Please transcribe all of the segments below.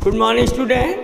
Good morning, student.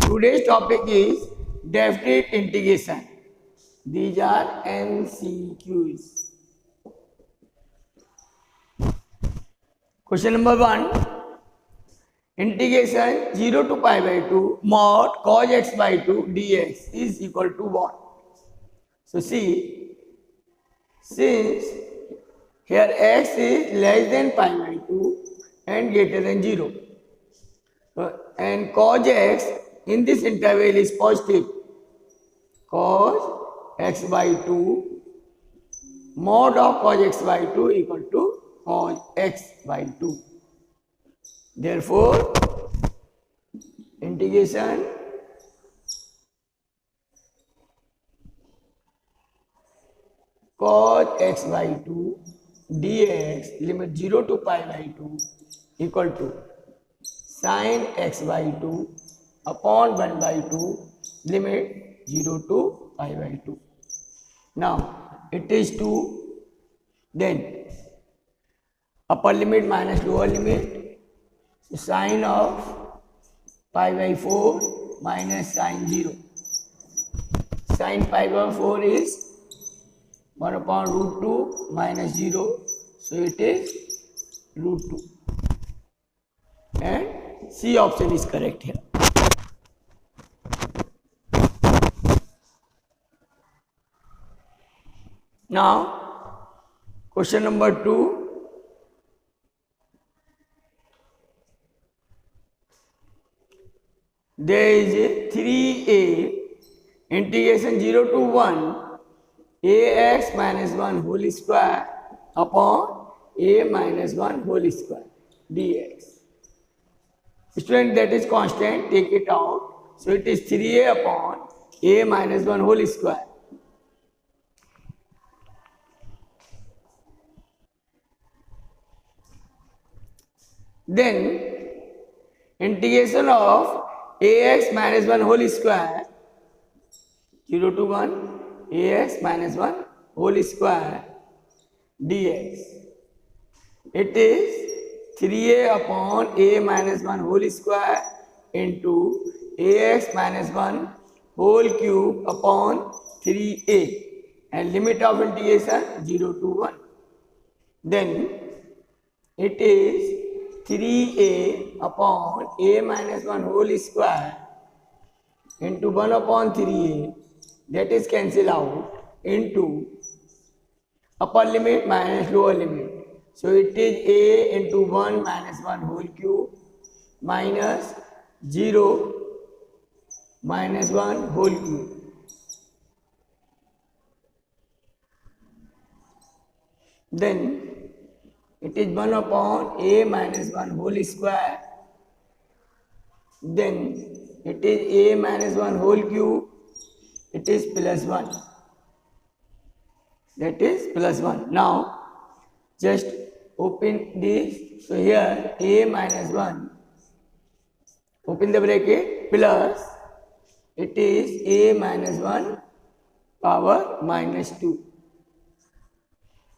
Today's topic is definite integration. These are MCQs. Question number 1. Integration 0 to pi by 2 mod cos x by 2 dx is equal to what? So see, since here x is less than pi by 2 and greater than 0. And cos x in this interval is positive. Cos x by 2 mod of cos x by 2 equal to cos x by 2. Therefore, integration cos x by 2 dx limit 0 to pi by 2 equal to sin x by 2 upon 1 by 2 limit 0 to pi by 2. Now it is 2, then upper limit minus lower limit, so sine of pi by 4 minus sine 0. Sine pi by 4 is 1 upon root 2 minus 0, so it is root 2. And C option is correct here. Now, question number 2. There is a 3a integration 0 to 1 ax minus 1 whole square upon a minus 1 whole square dx. Student, that is constant, take it out. So it is 3a upon a minus 1 whole square. Then integration of ax minus 1 whole square 0 to 1 ax minus 1 whole square dx. It is 3a upon a minus 1 whole square into ax minus 1 whole cube upon 3a, and limit of integration 0 to 1. Then it is 3a upon a minus 1 whole square into 1 upon 3a, that is cancel out, into upper limit minus lower limit. So it is a into 1 minus 1 whole cube minus 0 minus 1 whole cube. Then it is 1 upon a minus 1 whole square. Then it is a minus 1 whole cube. It is plus 1. That is plus 1. Now just open this. So here a minus 1, open the bracket, plus it is a minus 1 power minus 2.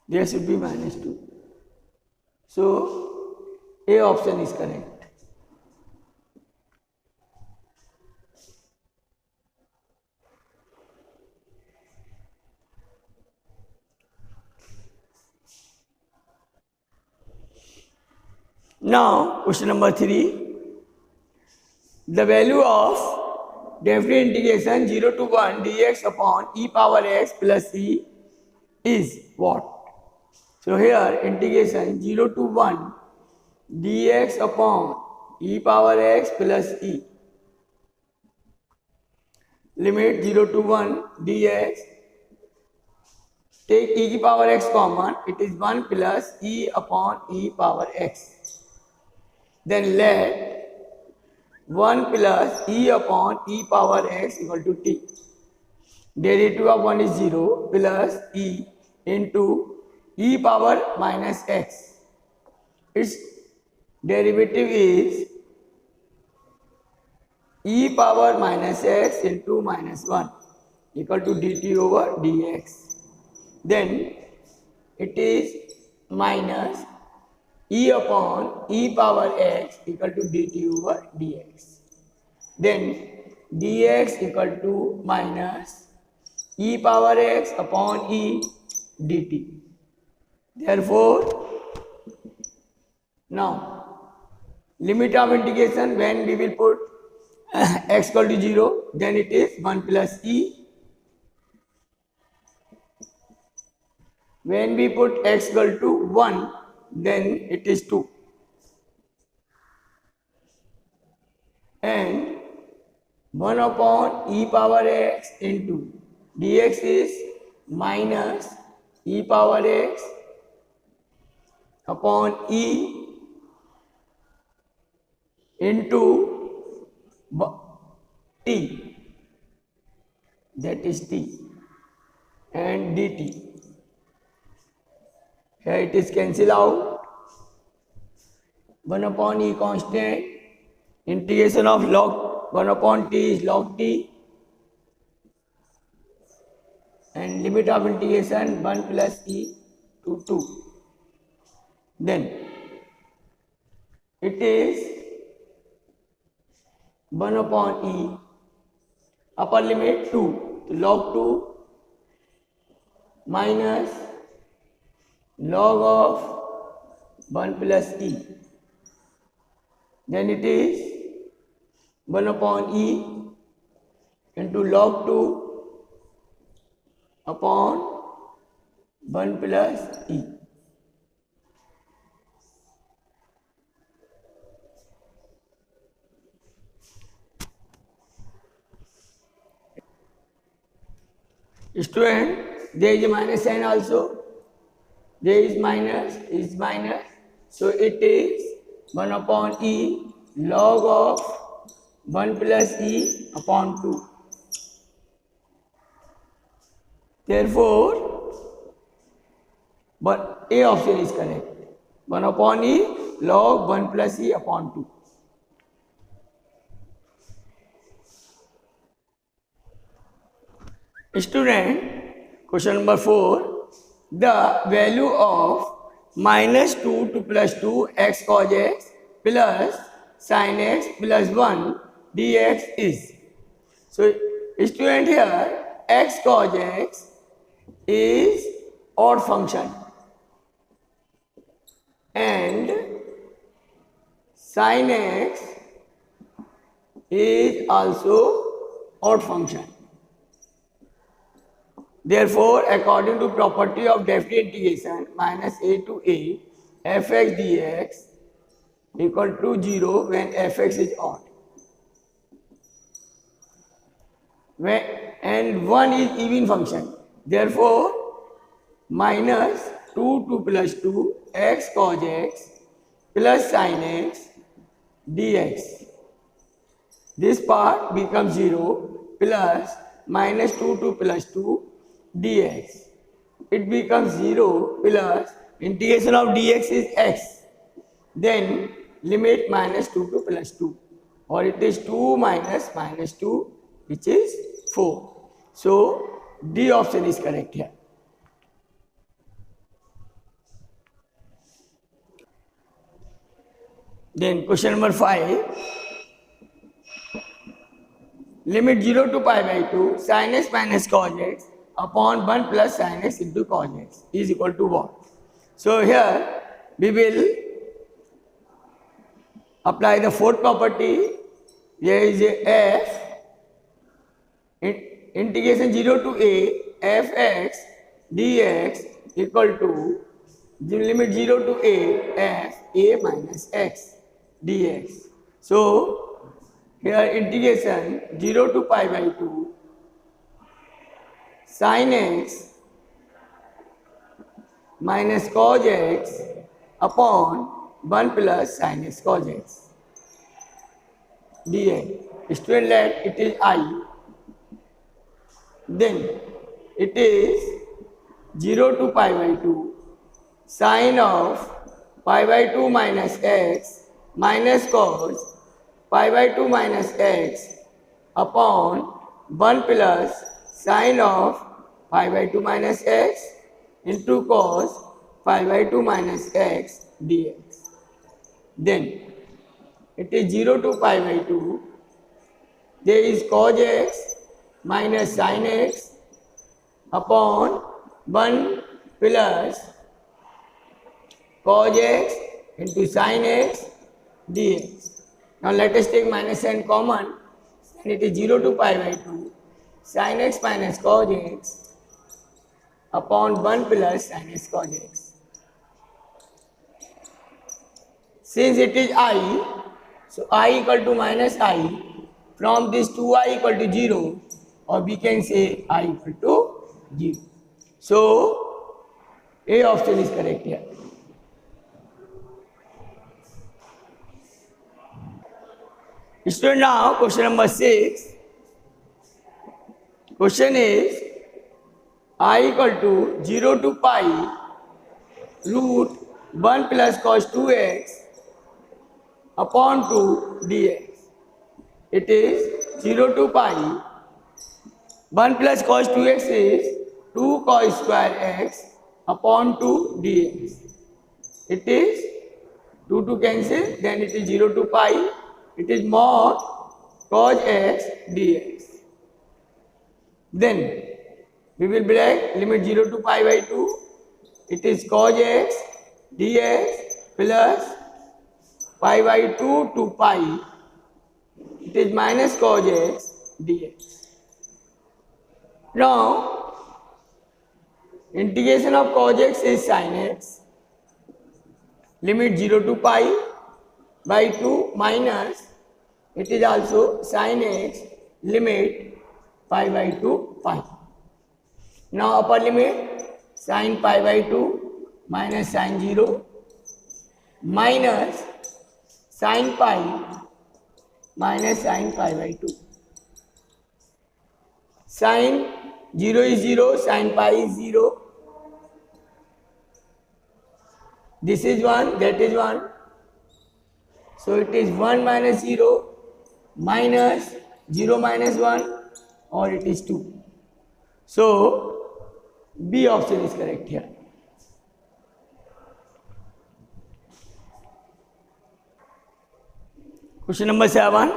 There should be minus 2. So A option is correct. Now, question number 3. The value of definite integration 0 to 1 dx upon e power x plus e is what? So here integration 0 to 1 dx upon e power x plus e. Limit 0 to 1 dx. Take e power x common, it is 1 plus e upon e power x. Then let 1 plus e upon e power x equal to t. Derivative of 1 is 0 plus e into e power minus x. Its derivative is e power minus x into minus 1 equal to dt over dx. Then it is minus e upon e power x equal to dt over dx. Then dx equal to minus e power x upon e dt. Therefore, now limit of integration when we will put x equal to 0, then it is 1 plus e. When we put x equal to 1, then it is 2. And 1 upon e power x into dx is minus e power x upon e into t, that is t, and dt. Here it is cancel out. 1 upon e constant, integration of log 1 upon t is log t, and limit of integration 1 plus e to 2. Then it is 1 upon e, upper limit 2, so log 2 minus log of 1 plus e. Then it is 1 upon e into log 2 upon 1 plus e. Student, there is a minus sign also. There is minus, so it is 1 upon e log of 1 plus e upon 2. Therefore, but A option is correct. 1 upon e log 1 plus e upon 2. Student, question number 4. The value of minus 2 to plus 2 x cos x plus sin x plus 1 dx is. So, student, here x cos x is odd function and sin x is also odd function. Therefore, according to property of definite integration minus a to a, fx dx equal to 0 when fx is odd. And 1 is even function. Therefore, minus 2 to plus 2 x cos x plus sin x dx. This part becomes 0 plus minus 2 to plus 2 dx. It becomes 0 plus integration of dx is x. Then limit minus 2 to plus 2, or it is 2 minus minus 2, which is 4. So D option is correct here. Then question number 5. Limit 0 to pi by 2 sin x minus cos x upon 1 plus sin x into cos x is equal to what? So here we will apply the fourth property. There is a f integration 0 to a fx dx equal to the limit 0 to a f a minus x dx. So here integration 0 to pi by 2 sin x minus cos x upon 1 plus sin x cos x dx. Student, let it is I. Then it is 0 to pi by 2 sin of pi by 2 minus x minus cos pi by 2 minus x upon 1 plus sin of pi by 2 minus x into cos pi by 2 minus x dx. Then it is 0 to pi by 2. There is cos x minus sin x upon 1 plus cos x into sin x dx. Now let us take minus n common, and it is 0 to pi by 2 sin x minus cos x upon 1 plus sin x cos x. Since it is I, so I equal to minus I, from this 2I equal to 0, or we can say I equal to 0. So A option is correct here. Student, now question number 6. Question is I equal to 0 to pi root 1 plus cos 2x upon 2 dx. It is 0 to pi 1 plus cos 2x is 2 cos square x upon 2 dx. It is 2 to cancel, then it is 0 to pi. It is mod cos x dx. Then we will break limit 0 to pi by 2. It is cos x dx plus pi by 2 to pi. It is minus cos x dx. Now integration of cos x is sin x. Limit 0 to pi by 2 minus, it is also sin x, limit pi by 2 pi. Now upper limit sin pi by 2 minus sin 0 minus sin pi minus sin pi by 2. Sin 0 is 0, sin pi is 0. This is 1, that is 1. So it is 1 minus 0 minus 0 minus 1, or it is 2. So B option is correct here. Question number 7.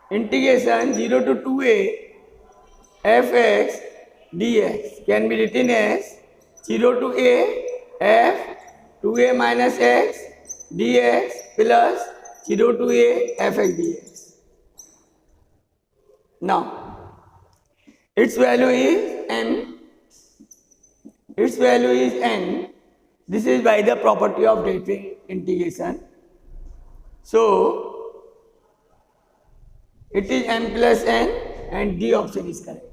Integration 0 to 2a fx dx can be written as 0 to a f 2a minus x dx plus 0 to a fx dx. Now its value is m. Its value is n. This is by the property of Dirichlet integration. So it is m plus n, and D option is correct.